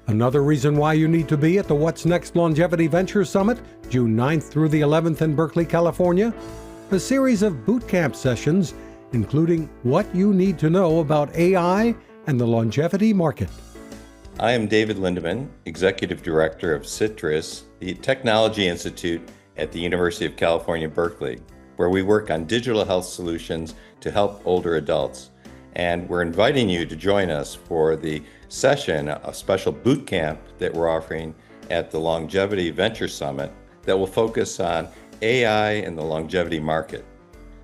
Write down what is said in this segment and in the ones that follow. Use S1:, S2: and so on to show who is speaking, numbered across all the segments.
S1: Another reason why you need to be at the What's Next Longevity Venture Summit, June 9th through the 11th in Berkeley, California. A series of boot camp sessions, including what you need to know about AI and the longevity market.
S2: I am David Lindeman, Executive Director of CITRIS, the Technology Institute at the University of California, Berkeley, where we work on digital health solutions to help older adults. And we're inviting you to join us for the session, a special boot camp that we're offering at the Longevity Venture Summit that will focus on AI and the longevity market.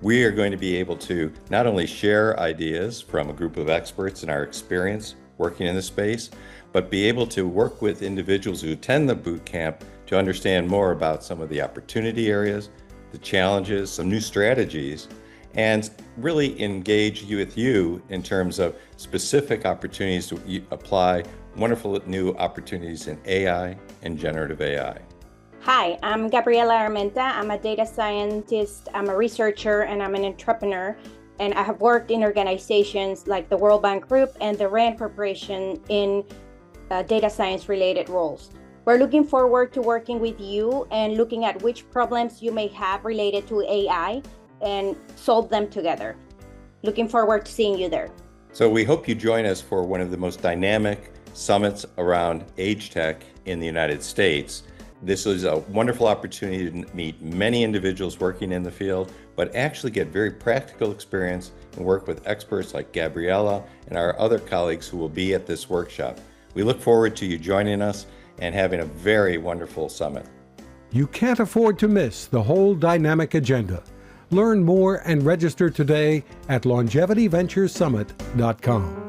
S2: We are going to be able to not only share ideas from a group of experts in our experience working in the space, but be able to work with individuals who attend the boot camp to understand more about some of the opportunity areas, the challenges, some new strategies, and really engage with you in terms of specific opportunities to apply wonderful new opportunities in AI and generative AI.
S3: Hi, I'm Gabriela Armenta. I'm a data scientist, I'm a researcher, and I'm an entrepreneur. And I have worked in organizations like the World Bank Group and the RAND Corporation in data science related roles. We're looking forward to working with you and looking at which problems you may have related to AI and solve them together. Looking forward to seeing you there.
S2: So we hope you join us for one of the most dynamic summits around age tech in the United States. This is a wonderful opportunity to meet many individuals working in the field, but actually get very practical experience and work with experts like Gabriela and our other colleagues who will be at this workshop. We look forward to you joining us and having a very wonderful summit.
S1: You can't afford to miss the whole dynamic agenda. Learn more and register today at longevityventuresummit.com.